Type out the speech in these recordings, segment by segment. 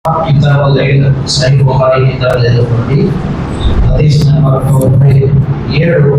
किताब सही बुखारी किताब చదువుకోండి హదీస్ నంబర్ 47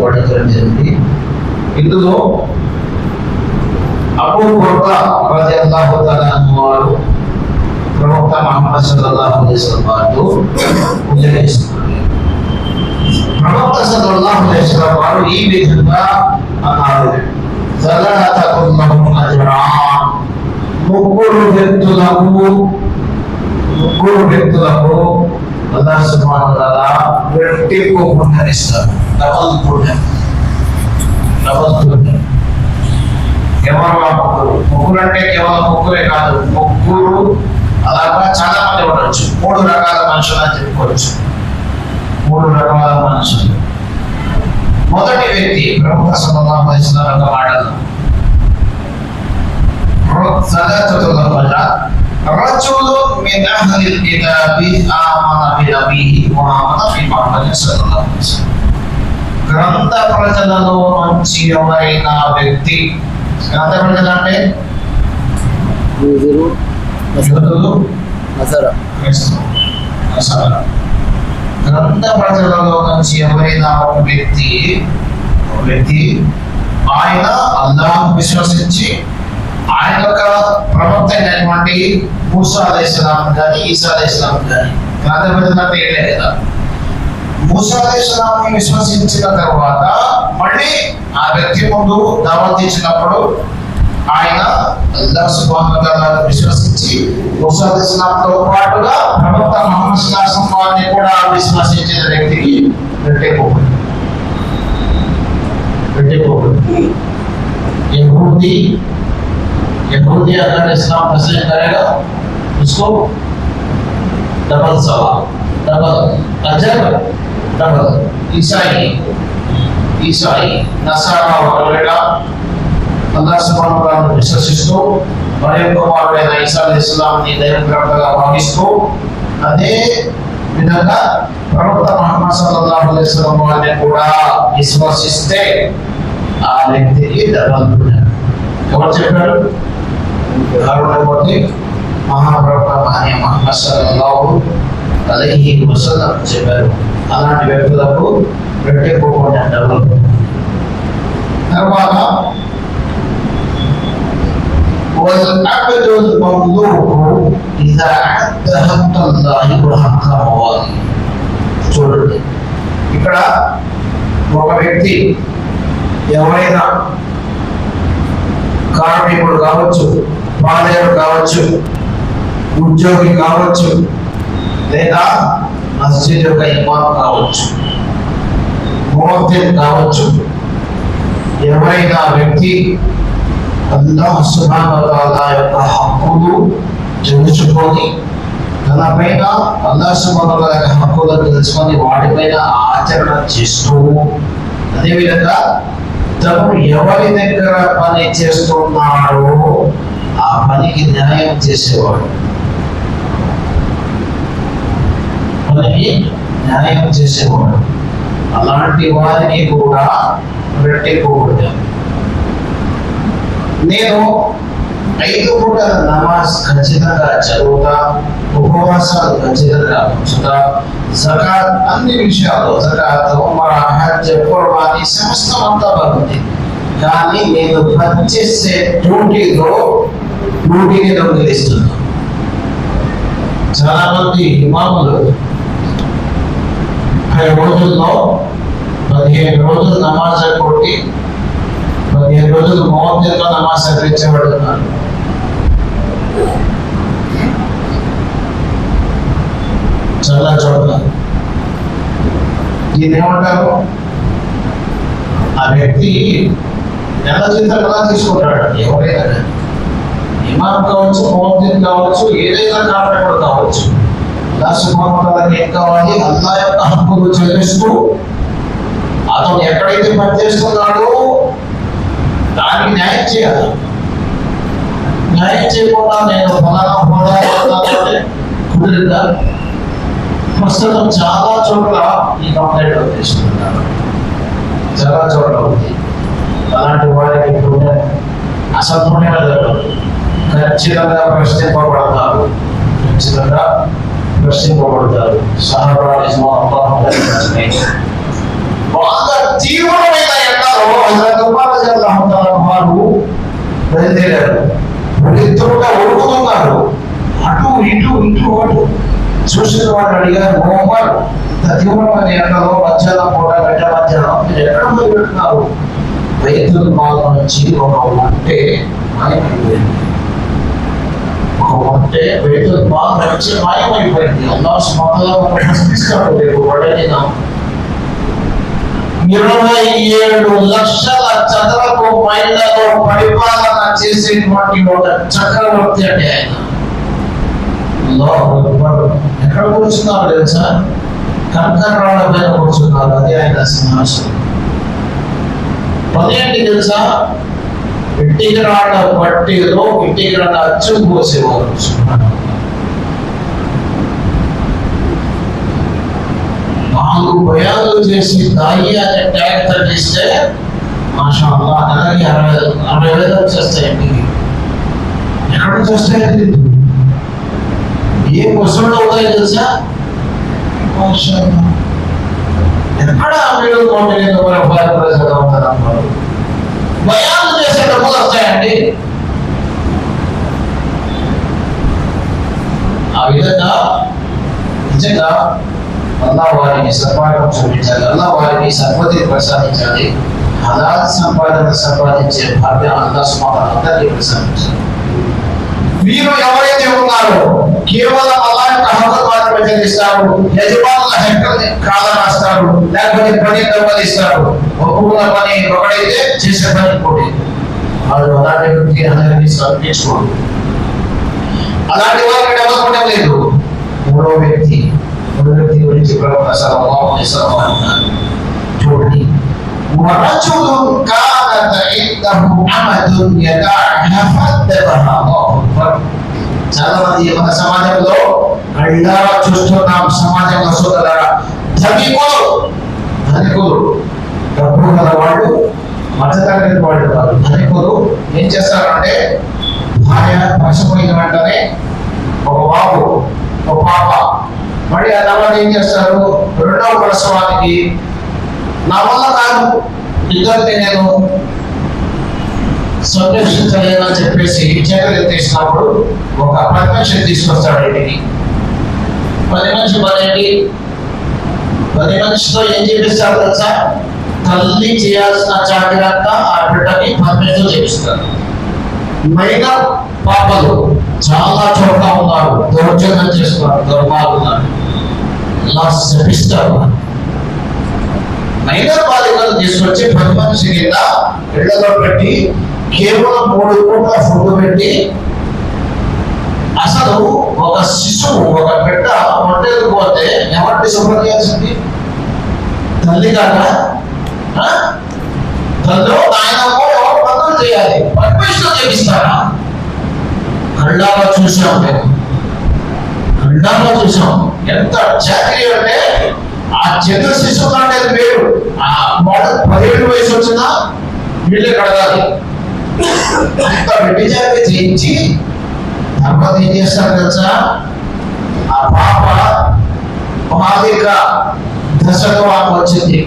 పఠించడం జరిగింది. ఇందులో అబూ హురైరా రలియల్లాహు తఆలా అన్హు వారు ప్రవక్త ముహమ్మద్ సల్లల్లాహు అలైహి వసల్లం వారు ఉల్లేఖిస్తున్నారు. ప్రవక్త సల్లల్లాహు అలైహి వసల్లం వారు ఈ విధంగా అన్నారు, సలాతకుల్లహు అజ్రాన్, ముగ్గురు వ్యక్తులకు అల్లాహ్ సుబ్హానహు వ తఆలా రెట్టింపు పుణ్యమిస్తారు. డబల్ పుణ్యం. కేవలం ముగ్గురు అంటే కేవలం ముగ్గురే కాదు, ముగ్గురు అలాగా చాలా మంది ఉండొచ్చు. 3 రకాల మనుషులు అని చెప్పుకోవచ్చు. 3 రకాల మనుషులు. మొదటి వ్యక్తి ప్రవక్త సల్లల్లాహు అలైహి వసల్లం యొక్క మాటలు, రజులు మిన్ అహ్లిల్ కితాబి ఆమన బినబిహి ముహమ్మద్ ముహమ్మద్ సల్లల్లాహు అలైహి వసల్లం. గ్రంథ ప్రజలలో నుంచి ఎవరైనా వ్యక్తి, గ్రంథ ప్రజలు అంటే యూదులు, నసరా. గ్రంథ ప్రజలలో నుంచి ఎవరైనా ఒక వ్యక్తి ఆయన అల్లాహ్ విశ్వసించి ఆయన యొక్క ప్రవక్త అయినటువంటి మూసా అలైహిస్సలాం కానీ ఈసా అలైహిస్సలాం కానీ గ్రంథ ప్రజలు అంటే ఏం లేదు కదా. మూసా అలైహిస్సలాంని విశ్వసించిన తర్వాత మళ్ళీ ఆ వ్యక్తి ముందు దావత్ ఇచ్చినప్పుడు ఆయన అల్లాహ్ సుబ్హానహు వ తఆలా విశ్వసించి మూసా అలైహిస్సలాంతో పాటుగా ప్రవక్త ముహమ్మద్ సల్లల్లాహు అలైహి వసల్లం వారిని కూడా విశ్వసించిన వ్యక్తికి రెట్టింపు. यहूदी अगर इस्लाम तस्लीम करेगा उसको डबल सवाब, डबल अजर, डबल. ईसाई नसारा वगैरह अल्लाह सुब्हानहु व तआला విశ్వసిస్తూ మరియం కుమారుడైన ఈసా అలైహిస్సలాంని దైవప్రవక్తగా భావిస్తూ అదే విధంగా ప్రవక్త ముహమ్మద్ సల్లల్లాహు అలైహి వసల్లం వారిని కూడా విశ్వసిస్తే ఆ వ్యక్తికి డబల్ పుణ్యం. ఎవరు చెప్పారు? మహాప్రవక్త ముహమ్మద్ సల్లల్లాహు అలైహి వసల్లం చెప్పారు. అలాంటి వ్యక్తులకు రెట్టింపు పుణ్యం, డబల్. తర్వాత చూడండి, ఇక్కడ ఒక వ్యక్తి ఎవరైనా కార్మికుడు కావచ్చు, పాలేరు కావచ్చు, ఉద్యోగి కావచ్చు, లేదా మస్జిద్ యొక్క ఇమాం కావచ్చు, ముఅజ్జిన్ కావచ్చు, ఎవరైనా వ్యక్తి అల్లాహ్ సుబ్హానహు వ తఆలా యొక్క హక్కులు తెలుసుకొని తనపైన అల్లాహ్ సుబ్హానహు వ తఆలా యొక్క హక్కులను తెలుసుకొని వాటిపైన ఆచరణ చేస్తూ, అదేవిధంగా తను ఎవరి దగ్గర పని చేస్తున్నాడో ఆ పనికి న్యాయం చేసేవాడు, అలాంటి వారికి కూడా రెట్టింపు. నేను 5 పూటల నమాజ్ ఖచ్చితంగా చదువుతా, ఉపవాసాలు ఖచ్చితంగా ఉంచుతా, జకాత్ అన్ని విషయాలు, జకాత్, ఉమ్రా, హజ్, కుర్బానీ సమస్తం అంతా బాగుంది. కానీ నేను పనిచేసే డ్యూటీని దొంగిలిస్తున్నాను. చాలా మంది ఇమాములు 30 రోజుల్లో 15 రోజులు నమాజ్ కొట్టి 15 రోజులు ముఅజ్జిన్తో నమాజ్ చదివించబడుతున్నారు. చాలా చోట్ల దీన్ని ఏమంటారు? ఆ వ్యక్తి నెల జీతం ఎలా తీసుకుంటాడు? ఎవరైనా ఇమాం కావచ్చు, ముఅజ్జిన్ కావచ్చు, ఏదైనా కారణం కావచ్చు, అల్లాహ్ సుబ్హానహు వ తఆలాకి ఏం కావాలి? అల్లాహ్ యొక్క హక్కులు చెల్లిస్తూ అతను ఎక్కడైతే పనిచేస్తున్నాడో దానికి న్యాయం చేయాలి. న్యాయం చేయకుండా నేను ఫలానా కుదిరిందా? ప్రస్తుతం చాలా చోట్ల ఈ కంప్లైంట్ తీసుకుంటున్నారు, చాలా చోట్ల ఉంది. అలాంటి వారికి అసలు ఖచ్చితంగా ప్రశ్నింపబడతారు. ప్రశ్నింపబడతారు. బాగా తీవ్రమైన ఎండలో హజరత్ ఉమర్ రలియల్లాహు తఆలా వారు బయలుదేరారు. ఇద్దరుగా ఉరుకుతున్నారు, అటు ఇటు చూసిన వాడు అడిగారు, ఉమర్ తీవ్రమైన ఎండలో మధ్యాహ్నం కూడా గంట మధ్యాహ్నం మీరు ఎక్కడ మొదలు పెడుతున్నారు? బైతుల్ మాల్ నుంచి ఒక ఒంటె మాయమైపోయింది. బైతుల్ మాల్ నుంచి మాయమైపోయింది. అల్లాహ్ సుబ్హానహు వ తఆలా ప్రశ్నిస్తాడు రేపు వడలిన 27 లక్షల చదరపు మైళ్ళలో పరిపాలన చేసేటువంటి ఒక చక్రవర్తి అంటే ఆయన. ఎక్కడ కూర్చున్నారు తెలుసా? కంకరాల మీద కూర్చున్నారు. అదే ఆయన సింహాసనం. పని ఏంటి తెలుసా? ఇటుకరాళ్ళ పట్టీలో ఇటుకరాళ్ళ అచ్చు పోసేవారు. నాలుగు భయాలు చేసి దాయి అనే ట్యాగ్ తగ్గిస్తే మాషా అల్లాహ్ నెలకి 60,000 వచ్చేస్తాయండి. ఎక్కడ నుంచి వస్తాయండి? ఏ ముసళ్ళు అవుతాయి తెలుసా? మాషా అల్లాహ్. ఎక్కడ మీరు ప్రజలు అవుతారు? భయాలు చేసే డబ్బులు వస్తాయండి. ఆ విధంగా నిజంగా అల్లాహ్ వారిని సన్మానం చూపించాలి. అల్లాహ్ వారిని సన్మతిని ప్రసాదించాలి. హలాల్ సంపాదన సంపాదించే భాగ్యం అల్లాహ్ సుబ్హానహు వ తఆలా ప్రసాదించాలి. మీరు ఎవరైతే ఉన్నారో కేవలం అల్లాహ్ యొక్క హక్కులు మాత్రమే చెల్లిస్తారు. యజమానుల హక్కుల్ని కాదరాస్తారు, లేకపోతే పని దొంగలిస్తారు. ఒప్పుకున్న పని ఒకడైతే చేసే పని ఇంకోటి. వాళ్ళు అలాంటి వ్యక్తి అందరినీ సమర్పించుకోండి. అలాంటి వారిని డెవలప్మెంట్ లేదు. మూడో వ్యక్తి గురించి ప్రవక్త సల్లల్లాహు అలైహి వసల్లం అన్నారు, చూడండి, వరజులున్ కానత ఇందహు అమదున్ యదఅహా ఫద్దబహా అల్లాహు అక్బర్. చాలా మంది మన సమాజంలో కళ్ళారా చూస్తున్నాం. సమాజంలో సోదరులారా, ధనికులు డబ్బు గల వాళ్ళు, మధ్యతరగతి వాళ్ళు కాదు. ధనికులు ఏం చేస్తారంటే, భార్య పసిపోయిన వెంటనే ఒక బాబు ఒక పాప, మళ్ళీ ఆ తర్వాత ఏం చేస్తారు, రెండవ ప్రసవానికి నా వల్ల కాదు, ఇద్దరిని నేను సంరక్షించలేదని చెప్పేసి చేతులు ఎత్తేసినప్పుడు ఒక 10 మనిషిని తీసుకొస్తాడు ఇంటికి. 10 మనిషి పనేంటి? 10 మనిషితో ఏం చేపిస్తారు తెలుసా? తల్లి చేయాల్సిన జాగ్రత్త ఆ బిడ్డని 10 మనిషితో చేపిస్తారు. మైన పాపలు చాలా చోట్ల ఉన్నారు, దౌర్జన్యం చేస్తున్నారు, దుర్మార్గున్నారు, ఇలా శపిస్తారు. మైన బాలికలు తీసుకొచ్చి 10 మనిషి కింద ఇళ్లలో పెట్టి కేవలం 3 పూట్ల ఫుడ్ పెట్టి, అసలు ఒక శిశువు ఒక బిడ్డ ఒంటేది పోతే ఎవరిని శుభ్రం చేయాల్సింది? తల్లి కాదా? తల్లి ఆయనకు ఎవరు పనులు చేయాలి, పర్మిషన్ చేపిస్తారా? కళ్ళాగా చూసాం మేము, కళ్ళాగా చూసాం. ఎంత చాకరీ అంటే ఆ చిన్న శిశువు అనేది వేరు. ఆ 17 వయసు వచ్చినా వీళ్ళే కడగాలి. అంత వెట్టి చాకరీ చేయించి తర్వాత ఏం చేస్తారు తెలుసా? ఆ పాప బాలిక దశలో ఆమె వచ్చింది.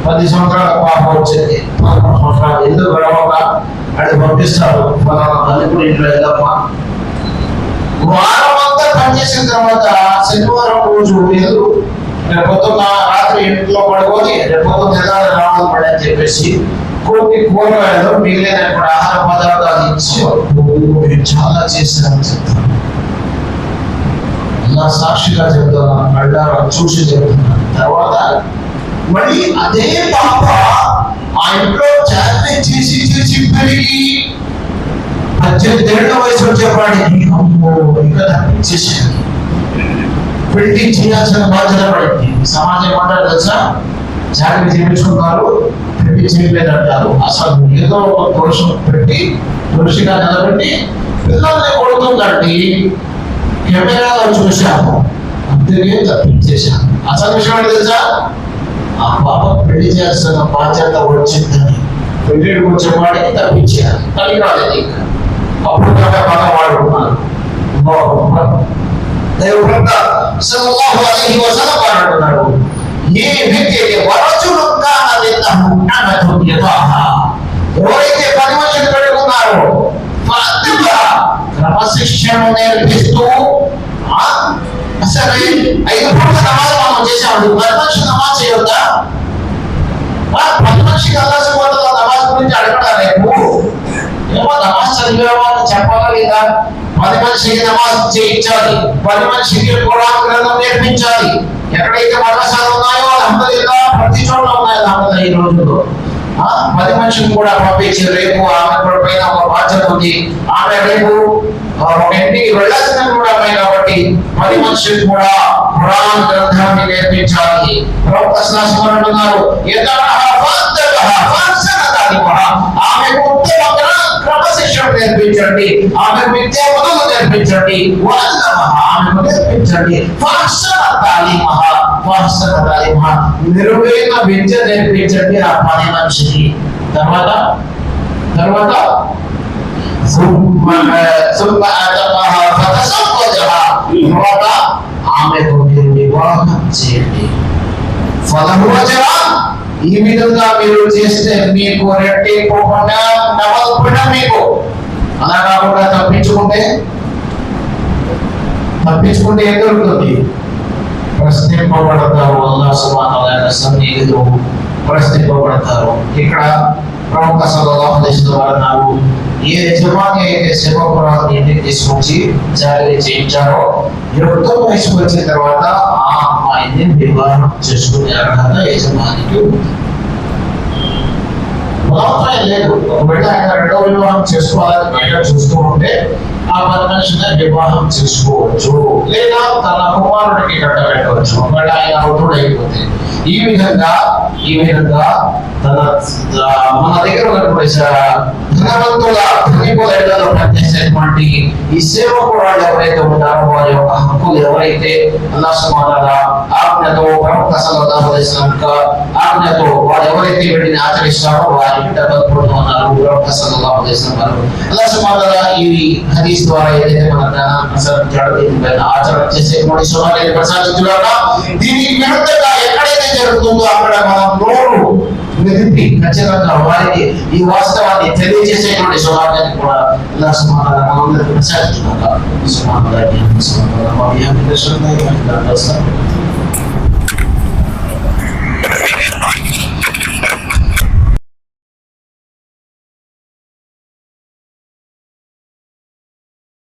10 సంవత్సరాల పాప వచ్చింది. 11 సంవత్సరాలు ఎందుకు గడవక అది పంపిస్తారు, ఫలానా తల్లిపుడి ఇంట్లో వెళ్ళమ్మా. వారం అంతా పనిచేసిన తర్వాత శనివారం రోజు వెళ్ళు, రేపొద్దున రాత్రి ఇంట్లో పడుకొని రేపొద్దున తెల్లారి రావడం పడి అని చెప్పేసి కొన్ని కూరగాయలు మిగిలినప్పుడు ఆహార పదార్థాలు ఇచ్చి చాలా చేశారని చెప్తాను. ఇలా సాక్షిగా చెప్తున్నాను, కళ్ళారా చూసి చెప్తున్నాను. తర్వాత మళ్ళీ అదే పాప ఆ ఇంట్లో చాకరీ చేసి చేసి పెరిగి 18 ఏళ్ల వయసు వచ్చేవాడికి ఇంకా తప్పించేసాను. పెళ్లి చేయాల్సిన బాధ్యత పడింది. సమాజం ఏమంటారు తెలుసా? చాకరీ చేయించుకున్నారు, పెళ్లి చేయలేదంటారు. అసలు ఏదో ఒక దోషం పెట్టి దోషిగా నిలబెట్టి పిల్లల్ని కొడుతుందండి. కెమెరాలో చూశాము, అందుకే తప్పించేశాను. అసలు విషయం తెలుసా? ఆ పాప పెళ్లి చేస్తున్న బాధ్యత వచ్చిందని పెళ్లికి వచ్చేవాడికి తప్పించారు. తల్లి రాలేదు. ఇంకా అప్పుడు బాగా వాడుకున్నారు. సల్లల్లాహు అలైహి వసల్లం అంటున్నారు, ఏ వ్యక్తి అయితే వరచులు ఎవరైతే 10 మందిని పెట్టుకున్నారో క్రమశిక్షణ నేర్పిస్తూ అసలు 5 పూట నమాజ్ మనం చేసాము, 10 మనిషి నమాజ్ చేయొద్దా? 10 మనిషికి అల్లాహ్ సుబ్హానహు వ తఆలా నమాజ్ గురించి అడగడా రేపు? ఏమో నమాజ్ చదివేవాళ్ళు చెప్పాలా లేదా? 10 మనిషికి నమాజ్ చేయించాలి, 10 మనిషికి ఖురాన్ గ్రంథం నేర్పించాలి. ఎక్కడైతే మద్రసాలు ఉన్నాయో అల్హమ్దులిల్లాహ్, ప్రతి చోట ఉన్నాయి అల్హమ్దులిల్లాహ్. ఈ రోజుల్లో 10 మనిషిని కూడా పంపించి రేపు ఆమె కూడా పైన ఒక బాధ్యత ఉంది. ఆమె రేపు ఒక ఇంటికి వెళ్ళాల్సిన కూడా కాబట్టి 10 మనుషులు కూడా ఖురాన్ గ్రంథాన్ని నేర్పించాలి. ప్రవక్త సల్లల్లాహు అలైహి వసల్లం ఆమెకు ఉత్తమ క్రమశిక్షణ నేర్పించండి, ఆమెకు విద్యా పనులు నేర్పించండి, ఆమెకు నేర్పించండి. నిరుపేద విద్య నేర్పించండి ఆ 10 మనిషికి. తర్వాత ఆమెకు మీరు వివాహం చేయండి. ఈ విధంగా మీరు చేస్తే మీకు రెట్టింపు పుణ్యం మీకు. అలా కాకుండా తప్పించుకుంటే ఏం దొరుకుతుంది? ప్రశ్నింపబడతారు, అల్లాహ్ సుబ్హానహు వ తఆలా సన్నిధిలో ప్రశ్నింపబడతారు. ఇక్కడ ప్రవక్త సల్లల్లాహు అలైహి వసల్లం అన్నారు, ఏ యజమాని అయితే సేవకురాలను ఇంటికి తీసుకొచ్చి జారీ చేయించారో యుక్త వయసుకు వచ్చిన తర్వాత ఆ అమ్మాయిని వివాహం చేసుకునే అర్హత యజమానికి ఉంది. బలవంతం లేదు. ఒకవేళ ఆయన 2వ వివాహం చేసుకోవాలని బయట చూస్తూ ఉంటే ఆ 10 మనిషిని వివాహం చేసుకోవచ్చు, లేదా తన కుమారుడికి కట్టబెట్టవచ్చు ఒకవేళ ఆయన వృద్ధుడు అయిపోతే. ఈ విధంగా మన దగ్గర ధనవంతుల పనిచేసేటువంటి ఈ సేవకురాలు ఎవరైతే ఉంటారో వారి యొక్క హక్కులు ఎవరైతే అల్లాహ్ సుబ్హానహు వ తఆలా ఆజ్ఞతో, ప్రవక్త సల్లల్లాహు అలైహి వసల్లం ఆజ్ఞతో వారు ఎవరైతే వీటిని ఆచరిస్తారో వారికి డబల్ పొందుతున్నారు. ప్రవక్త సల్లల్లాహు అలైహి వసల్లం అల్లాహ్ సుబ్హానహు వ తఆలా ఈ హదీస్ ద్వారా ఏదైతే మన జ్ఞానాన్ని ప్రసాదించాడో దీనిపైన ఆచరణ చేసేటువంటి సోదరులను ప్రసాదించుగాక. దీనికి విరుద్ధంగా ఎక్కడైతే జరుగుతుందో అక్కడ మనం నోరు మెదిపి ఖచ్చితంగా వారికి ఈ వాస్తవాన్ని తెలియజేసేటువంటి సౌభాగ్యాన్ని కూడా అల్లాహ్ సుబ్హానహు వ తఆలా మనందరికీ ప్రసాదించుగాక. సుబ్హానల్లాహి వ బిహమ్దిహి.